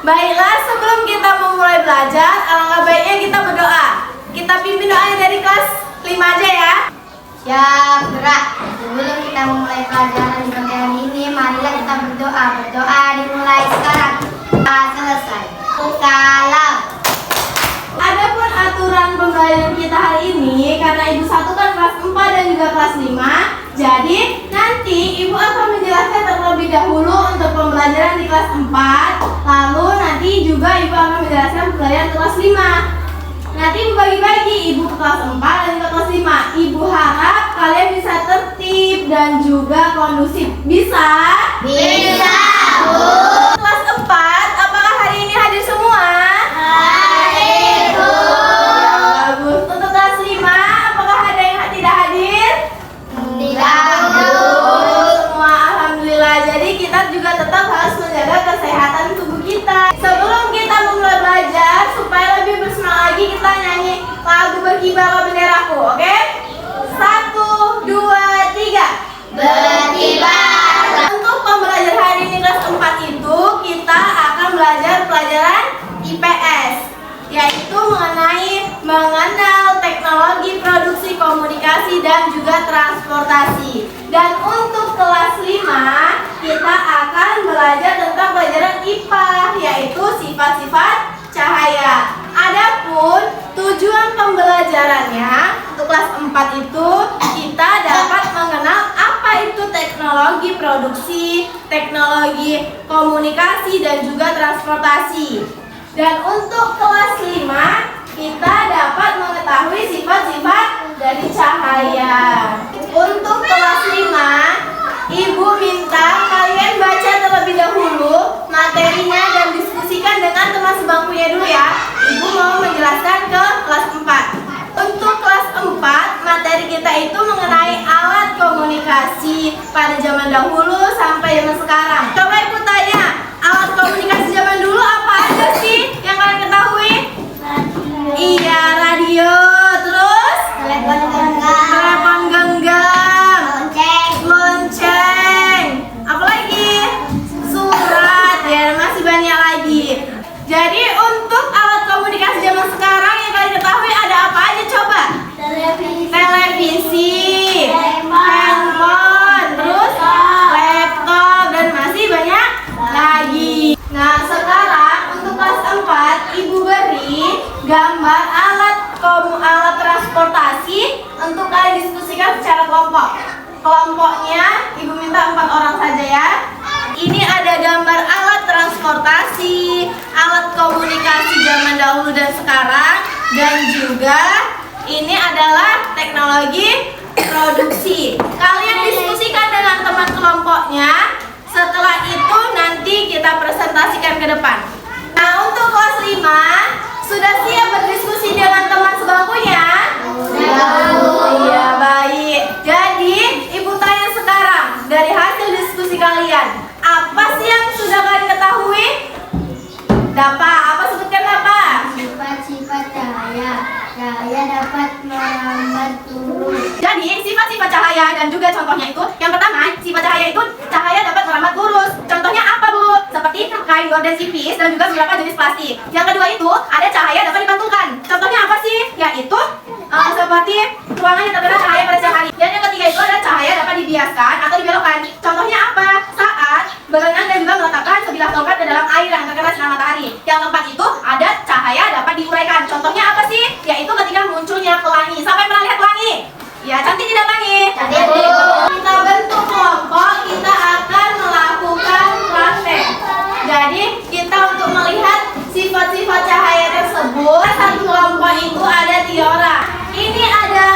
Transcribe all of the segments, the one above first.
Baiklah, sebelum kita memulai belajar, alangkah baiknya kita berdoa. Kita pimpin doanya dari kelas 5 aja ya. Siap, gerak. Sebelum kita memulai pelajaran di bagian ini, marilah kita berdoa. Berdoa dimulai sekarang. Selesai. Salam. Adapun aturan pembelajaran kita hari ini, karena Ibu satu kan kelas 4 dan juga kelas 5, jadi nanti Ibu akan menjelaskan terlebih dahulu untuk pembelajaran di kelas 4, lalu nanti juga Ibu akan menjelaskan pembelajaran kelas 5. Nanti Ibu bagi-bagi, Ibu ke kelas 4 dan ke kelas 5. Ibu harap kalian bisa tertib dan juga kondusif. Bisa? Bisa, Bu. Kelas 4, apakah hari ini hadir semua? Hadir, Bu. Bagus. Untuk kelas 5, apakah ada yang tidak hadir? Tidak, Bu. Semua alhamdulillah. Jadi kita juga tetap harus menjaga kesehatan tubuh kita. Sebelum kita memulai belajar, supaya lebih bersemangat lagi, kita nyanyi lagu Berkibarlah Benderaku, oke? 1, 2, 3. Berkibar. Untuk pembelajaran hari ini kelas 4 itu kita akan belajar pelajaran IPS, yaitu mengenal teknologi produksi komunikasi dan juga transportasi. Dan untuk kelas 5 kita akan belajar tentang pelajaran IPA, yaitu sifat-sifat cahaya. Adapun tujuan pembelajarannya untuk kelas 4 itu kita dapat mengenal apa itu teknologi produksi, teknologi komunikasi dan juga transportasi. Dan untuk kelas 5 kita dapat mengetahui sifat-sifat dari cahaya. Untuk kelas 5 Ibu minta kalian baca terlebih dahulu materinya dan diskusikan dengan teman sebangkunya dulu ya. Ibu mau menjelaskan ke kelas 4. Untuk kelas 4, materi kita itu mengenai alat komunikasi pada zaman dahulu sampai zaman sekarang. Coba Ibu tanya, alat komunikasi zaman dulu apa aja sih yang kalian ketahui? Iya, radio, terus Telepon genggam. telepon genggam, Lonceng. lonceng, apa lagi? Surat, ya masih banyak lagi. Jadi untuk alat komunikasi zaman sekarang yang kalian ketahui ada apa aja coba? Televisi, handphone, terus laptop, dan masih banyak lagi. Nah sekarang untuk kelas 4 Ibu beri gambar alat transportasi untuk kalian diskusikan secara kelompok. Kelompoknya Ibu minta 4 orang saja ya. Ini ada gambar alat transportasi, alat komunikasi zaman dahulu dan sekarang, dan juga ini adalah teknologi produksi. Kalian diskusikan dengan teman kelompoknya. Setelah itu nanti kita presentasikan ke depan. Nah, untuk kelas 5 sudah siap berdiskusi dengan teman sebangkunya? Iya, baik. Jadi, Ibu tanya sekarang dari hasil diskusi kalian, apa sih yang sudah kalian ketahui? Dapa, apa sebutkan Dapa? Sifat-sifat cahaya. Cahaya dapat merambat lurus. Jadi sifat-sifat cahaya dan juga contohnya itu, yang pertama sifat cahaya itu cahaya dapat merambat lurus. Contohnya apa Bu? Seperti kain gorden tipis dan juga beberapa jenis plastik. Yang kedua itu ada cahaya dapat dipantulkan. Contohnya apa sih? Yaitu seperti ruangan yang terkena cahaya pada siang hari. Dan yang ketiga itu ada cahaya dapat dibiaskan atau dibelokkan. Contohnya apa? Saat berenang dan juga meletakkan sebilah tongkat ke dalam air yang terkena sinar matahari. Yang keempat itu ada cahaya dapat diuraikan. Contohnya apa sih? Yaitu ketika munculnya pelangi. Sampai pernah lihat pelangi? Ya, cantik tidak pelangi? Cantik, Bu. Kita bentuk kelompok, kita akan melakukan praktek. Jadi, kita untuk melihat sifat-sifat cahaya tersebut, satu kelompok itu ada 3 orang. Ini ada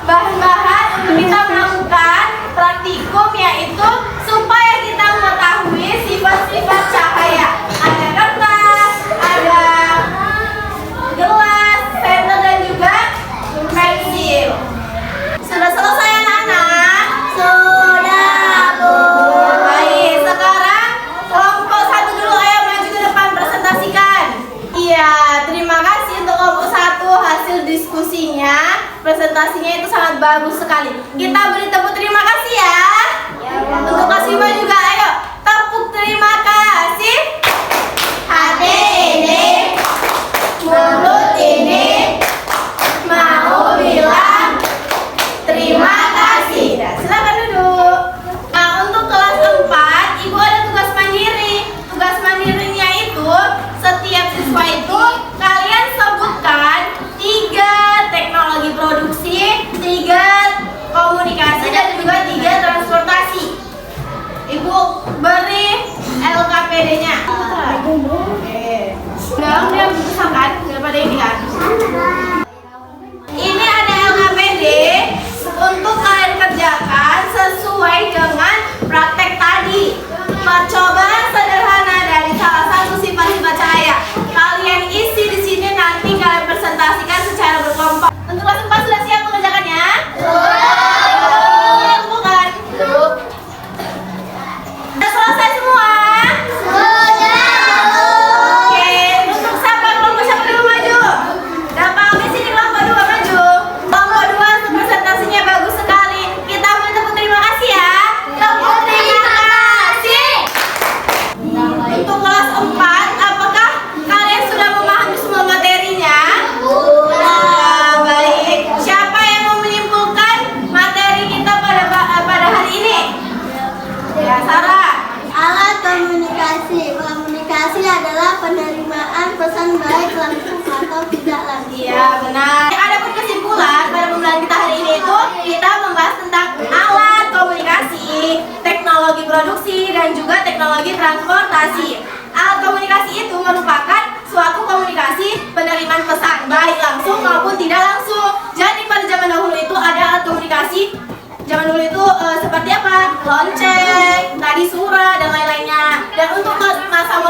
bahan-bahan untuk kita melakukan praktikum, yaitu supaya kita mengetahui sifat-sifat cahaya. Ada kertas, ada gelas, senter, dan juga pensil. Sudah selesai anak-anak? Sudah, Bu. Baik, sekarang kelompok 1 dulu, ayo maju ke depan presentasikan. Iya, terima kasih untuk kelompok 1 hasil diskusinya. Presentasinya itu sangat bagus sekali. Kita beri tepuk terima kasih ya. Untuk kelas 5 juga, ayo tepuk terima kasih. Hadir.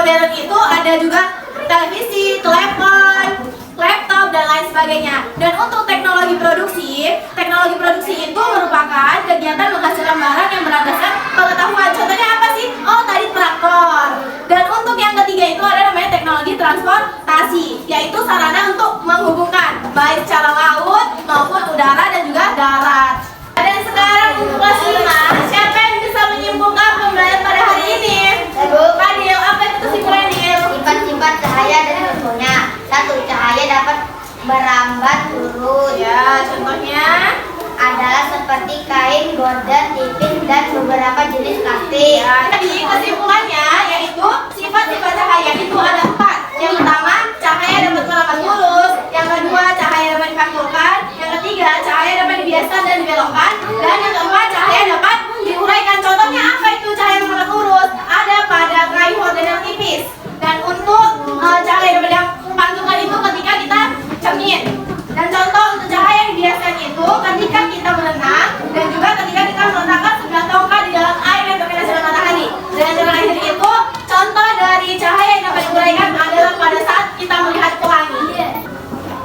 modern itu ada juga televisi, telepon, laptop, dan lain sebagainya. Dan untuk teknologi produksi itu merupakan kegiatan menghasilkan barang yang berlandaskan pengetahuan. Contohnya apa sih? Oh, tadi traktor. Dan untuk yang ketiga itu ada namanya teknologi transportasi, yaitu sarana untuk menghubungkan baik secara laut maupun udara dan juga darat. Dan sekarang untuk kelas 5, siapa yang bisa menyimpulkan pembelajaran pada hari ini? Fadil, apa itu kesimpulan Fadil? Sifat-sifat cahaya dan contohnya. 1. Cahaya dapat merambat lurus. Ya, contohnya Adalah seperti kain, gorden, tipis, dan beberapa jenis plastik. ya, tadi kesimpulannya yaitu sifat-sifat cahaya itu ada 4. Yang pertama, cahaya dapat merambat lurus. Yang kedua, cahaya dapat dipantulkan. Yang ketiga, cahaya dapat dibiaskan dan dibelokkan. Dan yang keempat, cahaya dapat diuraikan. Contohnya apa itu cahaya merambat lurus? Ada pada kain gorden yang tipis. Dan untuk cahaya dapat dipantulkan itu ketika kita cermin. Dan contoh untuk cahaya yang dibiaskan itu ketika kita berenang dan juga ketika kita meletakkan sebelah tongkat di dalam air yang terkena sinar matahari. Dan yang terakhir itu contoh dari cahaya yang dapat diuraikan adalah pada saat kita melihat pelangi.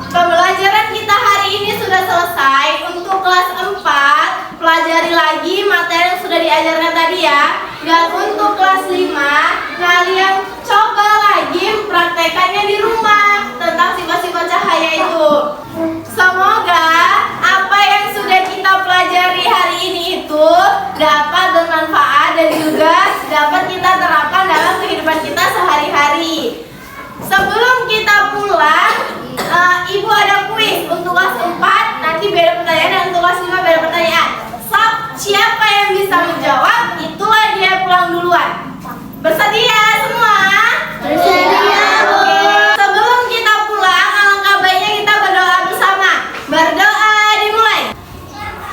Pembelajaran kita hari ini sudah selesai. Untuk kelas 4, pelajari lagi materi yang sudah diajarkan tadi ya. Dan untuk kelas 5, kalian coba lagi mempraktekannya di rumah tentang sifat-sifat cahaya itu. Semoga apa yang sudah kita pelajari hari ini itu dapat bermanfaat dan juga dapat kita terapkan dalam kehidupan kita sehari-hari. Sebelum kita pulang, Ibu ada kuis untuk kelas 4, nanti beda pertanyaan, dan untuk kelas 5 beda pertanyaan. Siapa yang bisa menjawab, itulah dia pulang duluan. Bersedia semua? Bersedia, Bu. Oke. Sebelum kita pulang, alangkah baiknya kita berdoa bersama. Berdoa dimulai.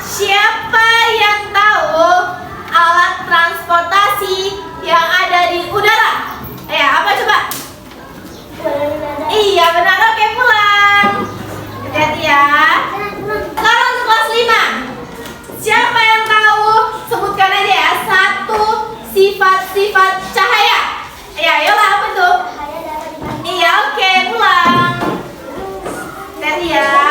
Siapa yang tahu alat transportasi yang ada di udara? Ya, apa coba? Iya, benar. Oke, pulang. Hati-hati ya. Sekarang untuk kelas 5. Siapa yang tahu? Sebutkan aja ya. 1 sifat-sifat cahaya. Ya, ayolah, apa tuh? Iya, oke, pulang. Hati-hati ya.